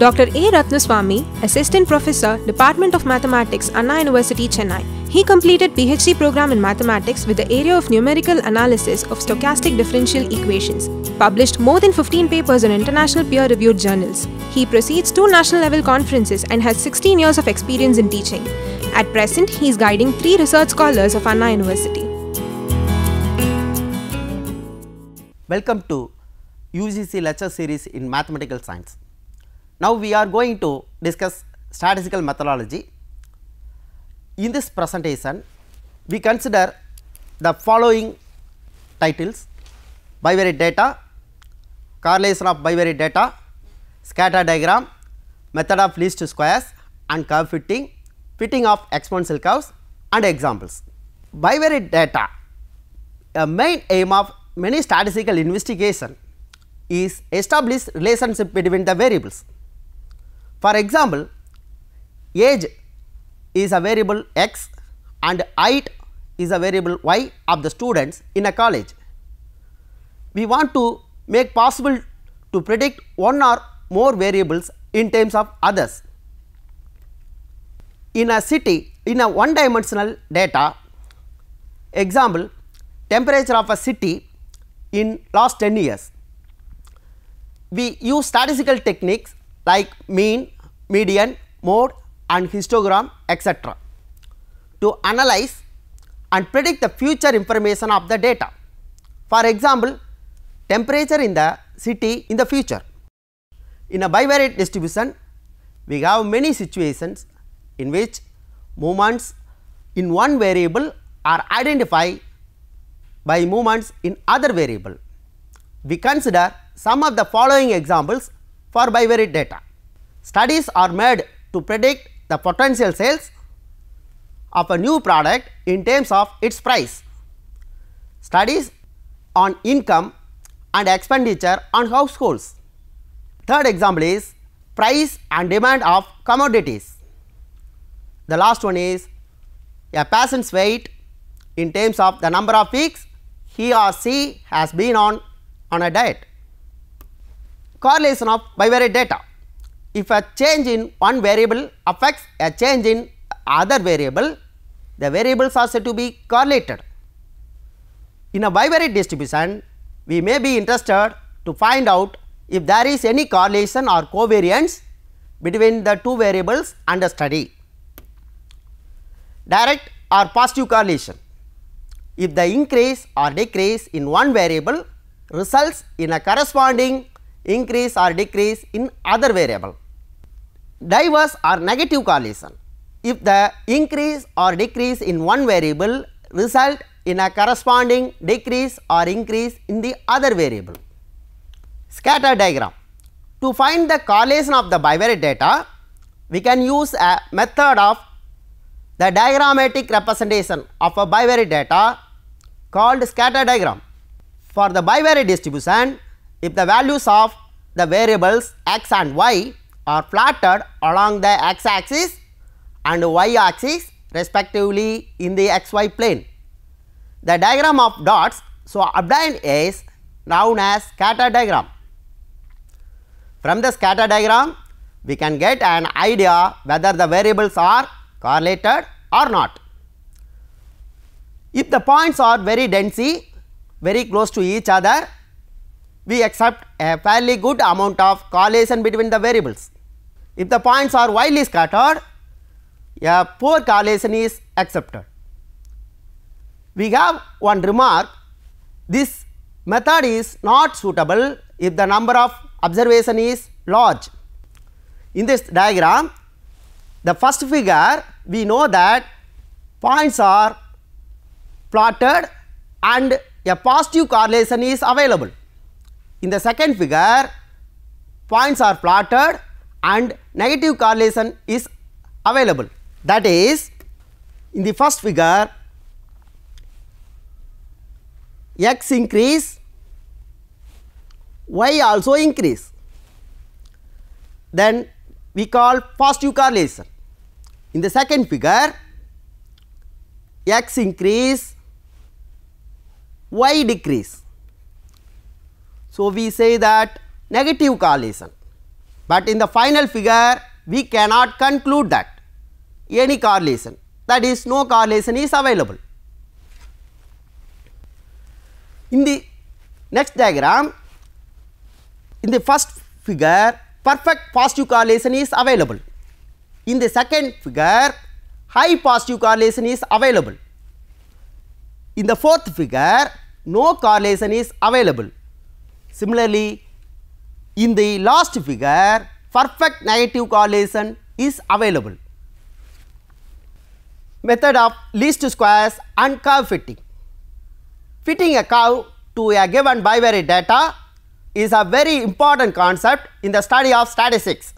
Dr. A. Ratnaswamy, Assistant Professor, Department of Mathematics, Anna University, Chennai. He completed PhD program in mathematics with the area of numerical analysis of stochastic differential equations. Published more than 15 papers in international peer-reviewed journals. He presides 2 national level conferences and has 16 years of experience in teaching. At present, he is guiding 3 research scholars of Anna University. Welcome to UGC lecture series in mathematical science. Now we are going to discuss statistical methodology. In this presentation, we consider the following titles: bivariate data, correlation of bivariate data, scatter diagram, method of least squares and curve fitting, fitting of exponential curves and examples. Bivariate data, a main aim of many statistical investigation is establish relationship between the variables. For example, age is a variable x and height is a variable y of the students in a college. We want to make possible to predict one or more variables in terms of others. In a city, in a one dimensional data, example, temperature of a city in last 10 years. We use statistical techniques like mean, median, mode and histogram etc. to analyze and predict the future information of the data. For example, temperature in the city in the future. In a bivariate distribution, we have many situations in which movements in one variable are identified by movements in other variable. We consider some of the following examples for bivariate data. Studies are made to predict the potential sales of a new product in terms of its price. Studies on income and expenditure on households. Third example is price and demand of commodities. The last one is a patient's weight in terms of the number of weeks he or she has been on a diet. Correlation of bivariate data. If a change in one variable affects a change in other variable, the variables are said to be correlated. In a bivariate distribution, we may be interested to find out if there is any correlation or covariance between the two variables under study. Direct or positive correlation. If the increase or decrease in one variable results in a corresponding increase or decrease in other variable. Diverse or negative correlation. If the increase or decrease in one variable result in a corresponding decrease or increase in the other variable. Scatter diagram. To find the correlation of the bivariate data, we can use a method of the diagrammatic representation of a bivariate data called scatter diagram. For the bivariate distribution, if the values of the variables x and y are plotted along the x axis and y axis respectively in the xy plane, the diagram of dots so obtained is known as scatter diagram. From the scatter diagram, we can get an idea whether the variables are correlated or not. If the points are very densely very close to each other, we accept a fairly good amount of correlation between the variables. If the points are widely scattered, a poor correlation is accepted. We have one remark: this method is not suitable if the number of observation is large. In this diagram, the first figure, we know that points are plotted and a positive correlation is available. In the second figure, points are plotted and negative correlation is available. That is, in the first figure, x increase, y also increase, then we call positive correlation. In the second figure, x increase, y decrease. So, we say that negative correlation. but in the final figure we cannot conclude that any correlation, that is no correlation is available. In the next diagram, in the first figure perfect positive correlation is available. In the second figure high positive correlation is available. In the fourth figure no correlation is available. Similarly, in the last figure perfect negative correlation is available. Method of least squares and curve fitting. Fitting a curve to a given bivariate data is a very important concept in the study of statistics.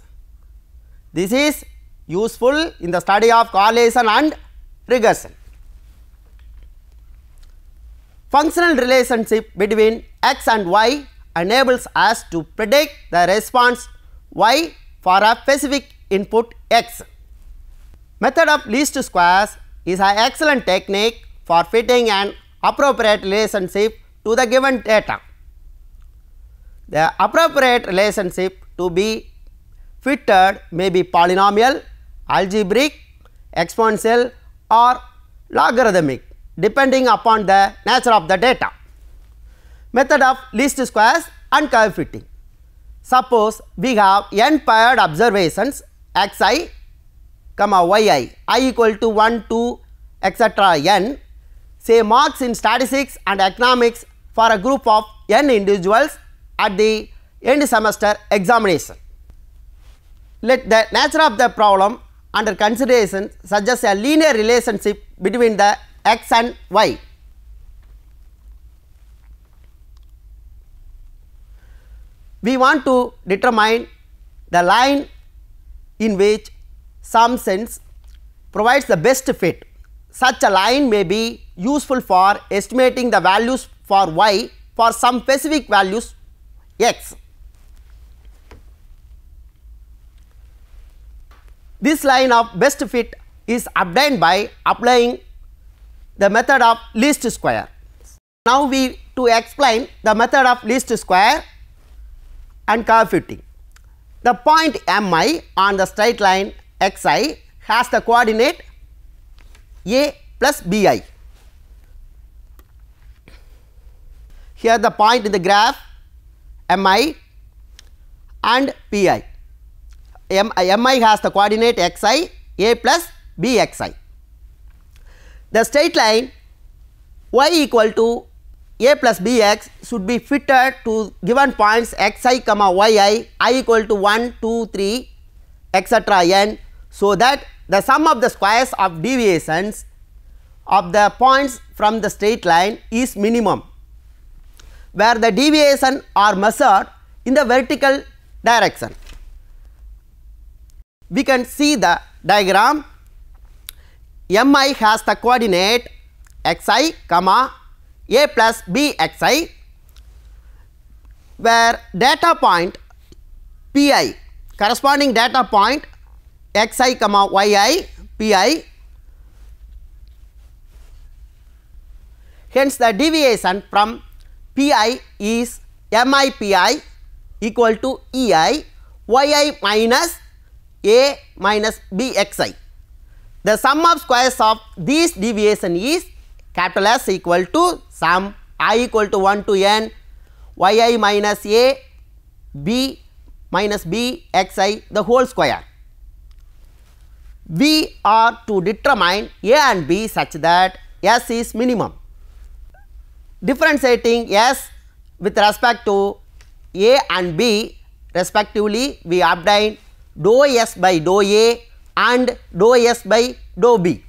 This is useful in the study of correlation and regression. Functional relationship between x and y enables us to predict the response y for a specific input x. Method of least squares is an excellent technique for fitting an appropriate relationship to the given data. The appropriate relationship to be fitted may be polynomial, algebraic, exponential or logarithmic depending upon the nature of the data. Method of least squares and curve fitting. Suppose we have n paired observations xi, yi, I equal to 1, 2, etc. n, say marks in statistics and economics for a group of n individuals at the end semester examination. Let the nature of the problem under consideration suggest a linear relationship between the x and y. We want to determine the line in which some sense provides the best fit. Such a line may be useful for estimating the values for y for some specific values x. This line of best fit is obtained by applying the method of least square. Now we to explain the method of least square and curve fitting. The point mi on the straight line xi has the coordinate a plus bi. Here the point in the graph mi and pi. Mi has the coordinate xi, a plus bxi. The straight line y equal to a plus bx should be fitted to given points xi comma yi, I equal to 1, 2, 3, etc. n, so that the sum of the squares of deviations of the points from the straight line is minimum, where the deviation are measured in the vertical direction. We can see the diagram. Mi has the coordinate xi comma a plus bxi, where data point pi, corresponding data point xi comma yi pi. Hence the deviation from pi is mi pi equal to ei yi minus a minus bxi. The sum of squares of these deviation is capital S equal to sum I equal to 1 to n yi minus a b minus b xi the whole square. We are to determine a and b such that S is minimum. Differentiating S with respect to a and b respectively, we obtain dou S by dou a and dou S by dou b.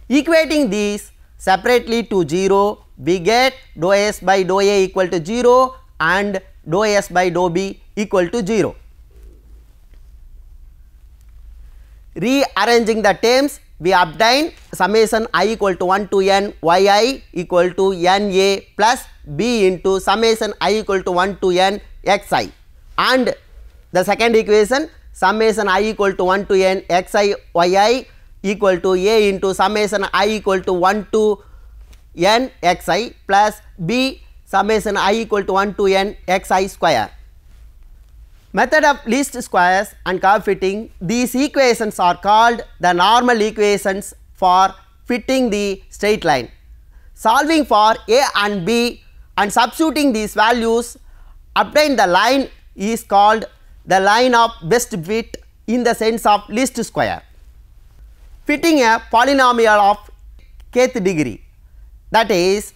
Equating these separately to 0, we get dou S by dou a equal to 0 and dou S by dou b equal to 0. Rearranging the terms, we obtain summation I equal to 1 to n yi equal to n a plus b into summation I equal to 1 to n xi, and the second equation summation I equal to 1 to n xi yi equal to a into summation I equal to 1 to n xi plus b summation I equal to 1 to n xi square. Method of least squares and curve fitting. These equations are called the normal equations for fitting the straight line. Solving for a and b and substituting these values obtain the line is called the line of best fit in the sense of least square. Fitting a polynomial of kth degree, that is,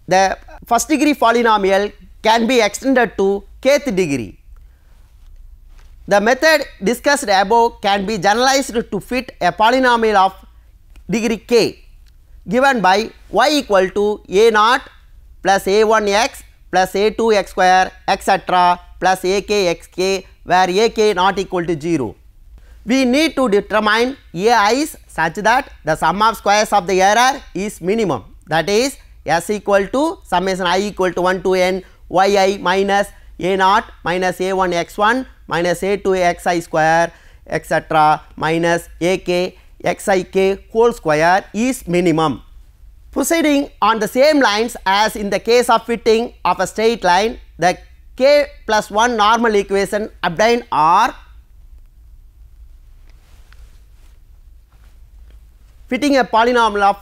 the first degree polynomial can be extended to kth degree. The method discussed above can be generalized to fit a polynomial of degree k given by y equal to a naught plus a1x plus a2x square etc. plus akxk, where ak not equal to 0. We need to determine ai's such that the sum of squares of the error is minimum, that is s equal to summation I equal to 1 to n yi minus a naught minus a1 x1 minus a2 xi square etc. minus ak xik whole square is minimum. Proceeding on the same lines as in the case of fitting of a straight line, the k plus 1 normal equation obtained are fitting a polynomial of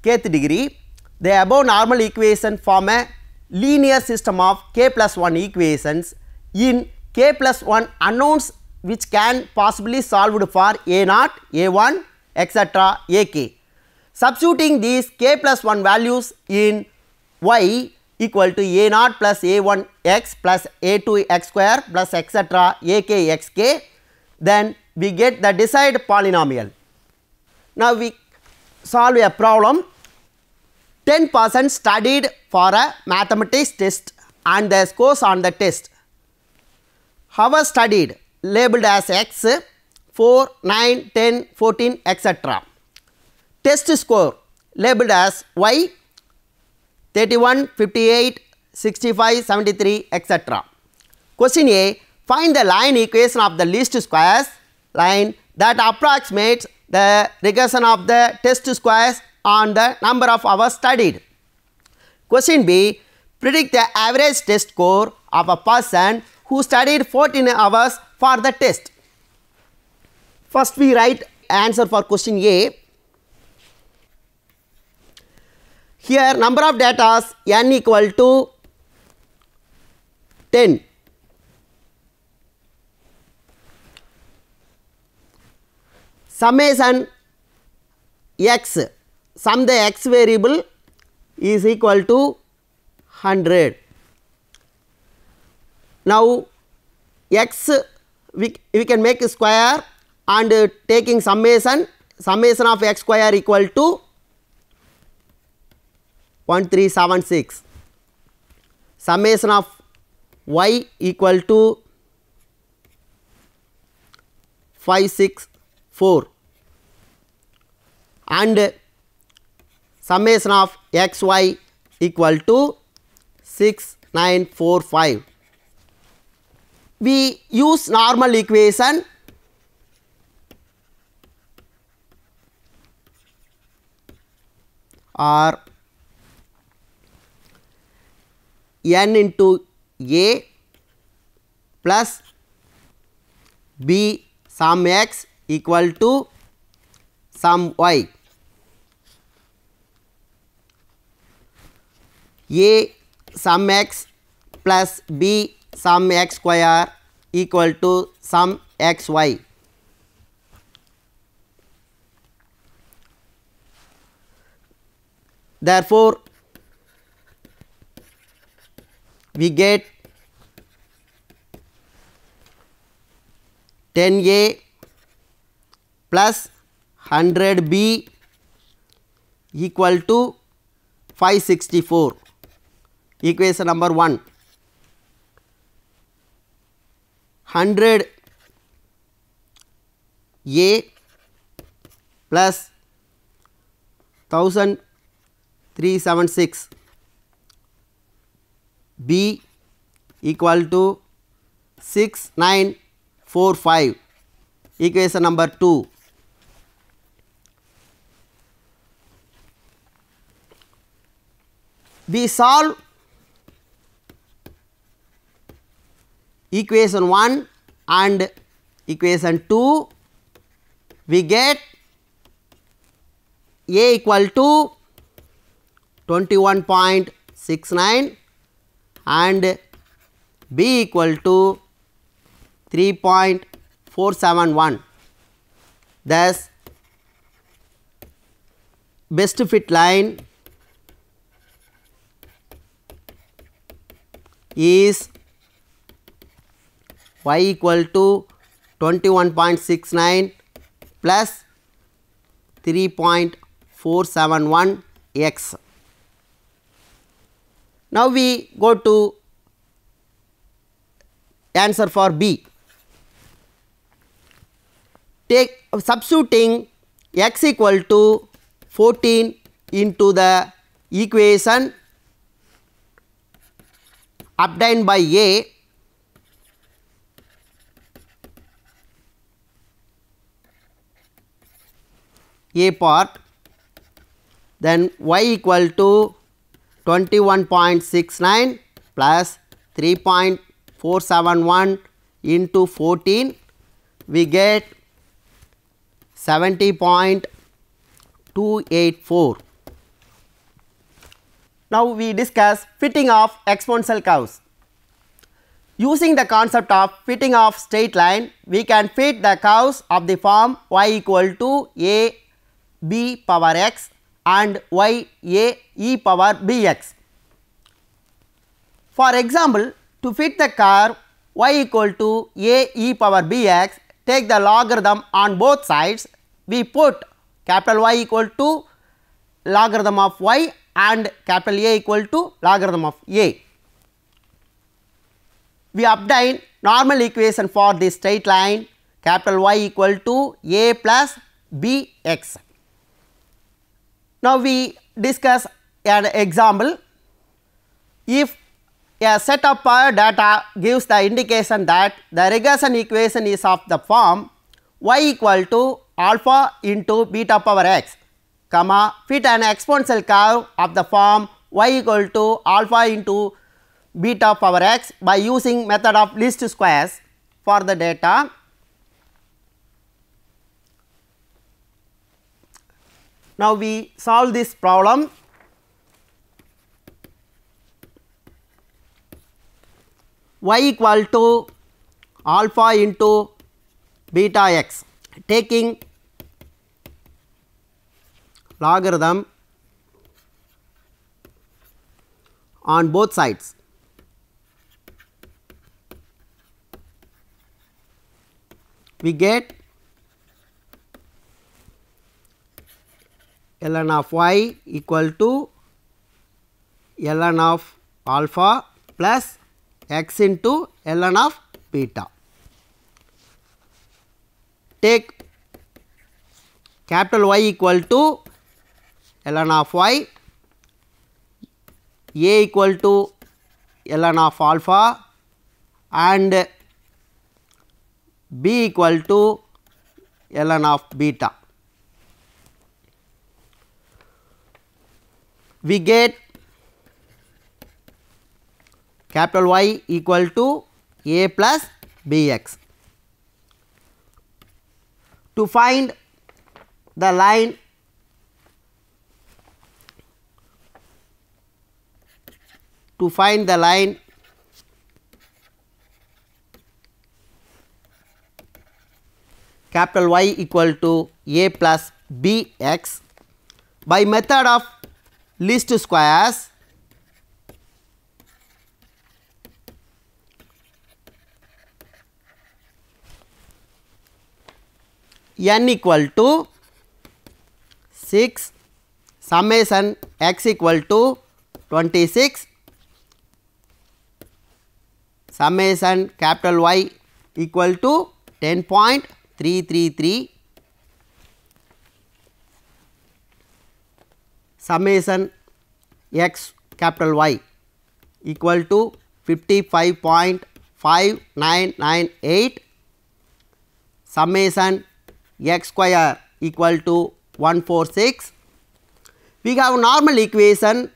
kth degree. The above normal equation form a linear system of k plus 1 equations in k plus 1 unknowns which can possibly solved for a naught, a1 etc. ak. Substituting these k plus 1 values in y equal to a naught plus a1 x plus a2 x square plus etc. ak xk, then we get the desired polynomial. Now we solve a problem. 10 persons studied for a mathematics test and their scores on the test. Hours studied labeled as x, 4, 9, 10, 14 etc. Test score labeled as y, 31, 58, 65, 73 etc. Question A. Find the line equation of the least squares line that approximates the regression of the test squares on the number of hours studied. Question B. Predict the average test score of a person who studied 14 hours for the test. First we write answer for question A. Here number of data n equal to 10. Summation x, sum the x variable is equal to 100. Now x we can make a square and taking summation of x square equal to 1376. Summation of y equal to 564 and summation of xy equal to 6945. We use normal equation or n into a plus b sum x equal to sum y. A sum x plus b sum x square equal to sum xy. Therefore, we get 10a plus 100b equal to 564. Equation number 1. 100a plus 1376 b equal to 6945. Equation number 2. We solve equation 1 and equation 2, we get A equal to 21.69 and B equal to 3.471. Thus, best fit line is y equal to 21.69 plus 3.471 x. Now we go to answer for B. Take substituting x equal to 14 into the equation obtained by A part, then y equal to 21.69 plus 3.471 into 14, we get 70.284. Now we discuss fitting of exponential curves. Using the concept of fitting of straight line, we can fit the curves of the form y equal to a b power x and y a e power bx. For example, to fit the curve y equal to a e power bx, take the logarithm on both sides. We put capital Y equal to logarithm of y and capital A equal to logarithm of a. We obtain normal equation for this straight line, capital Y equal to a plus bx. Now we discuss an example. If a set of data gives the indication that the regression equation is of the form y equal to alpha into beta power x, comma, fit an exponential curve of the form y equal to alpha into beta power x by using method of least squares for the data. Now we solve this problem. Y equal to alpha into beta x, taking logarithm on both sides. We get ln of y equal to ln of alpha plus x into ln of beta. Take capital Y equal to ln of y, a equal to ln of alpha and b equal to ln of beta. We get capital Y equal to a plus bx. To find the line capital Y equal to a plus bx, by method of least squares, n equal to 6 summation x equal to 26 summation capital Y equal to 10.333 summation x capital Y equal to 55.5998 summation x square equal to 146. We have normal equation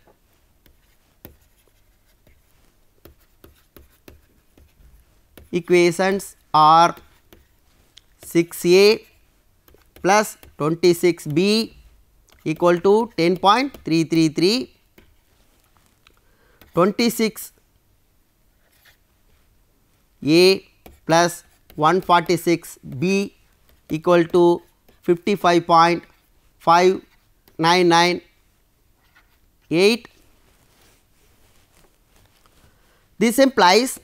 equations are 6a plus 26b equal to 10.333, 26a plus 146b equal to 55.5998. This implies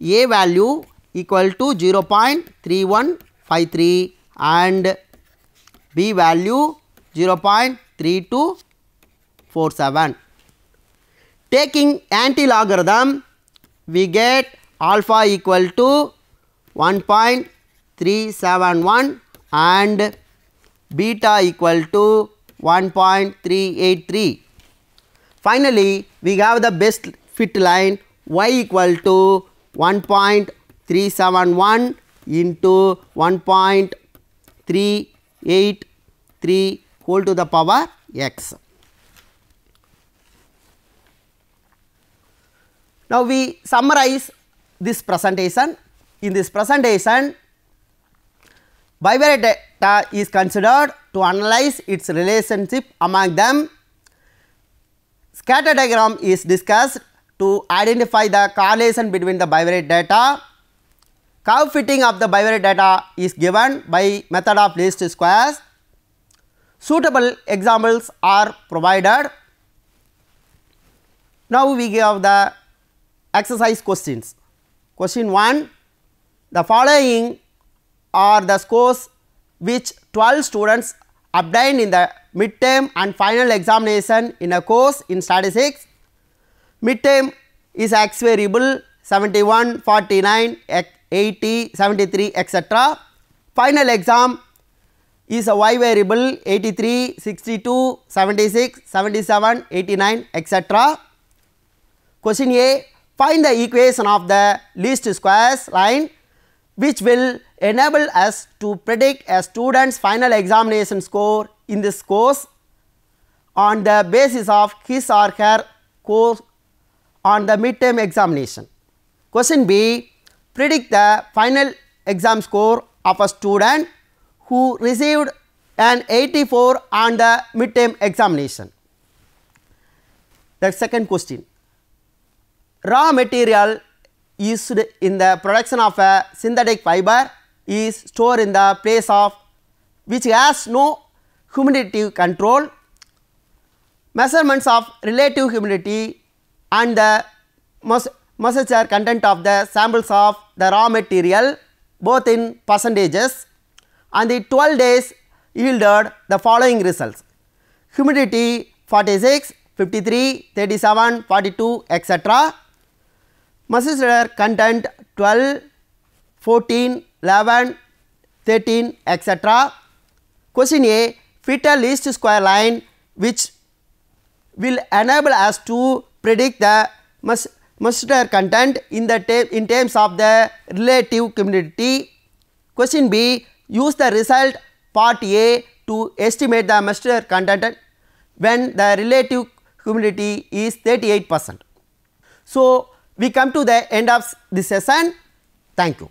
a value equal to 0.3153 and b value 0.3247. Taking anti-logarithm, we get alpha equal to 1.371 and beta equal to 1.383. Finally, we have the best fit line y equal to 1.371 into 1.383 whole to the power x. Now, we summarize this presentation. In this presentation, bivariate data is considered to analyze its relationship among them. Scatter diagram is discussed to identify the correlation between the bivariate data. Curve fitting of the bivariate data is given by method of least squares. Suitable examples are provided. Now, we give the exercise questions. Question 1. The following are the scores which 12 students obtained in the midterm and final examination in a course in statistics. Midterm is x variable 71, 49, 80, 73, etc. Final exam is a y variable 83, 62, 76, 77, 89, etc. Question A. Find the equation of the least squares line which will enable us to predict a student's final examination score in this course on the basis of his or her course on the midterm examination. Question B. Predict the final exam score of a student who received an 84 on the midterm examination. The second question. Raw material used in the production of a synthetic fiber is stored in the place of which has no humidity control. Measurements of relative humidity and the moisture content of the samples of the raw material both in percentages and the 12 days yielded the following results: humidity 46, 53, 37, 42, etc. Moisture content 12, 14, 11, 13, etc. Question A. Fit a least square line which will enable us to predict the moisture content in terms of the relative humidity. Question B. Use the result part A to estimate the moisture content when the relative humidity is 38%. So, we come to the end of this session. Thank you.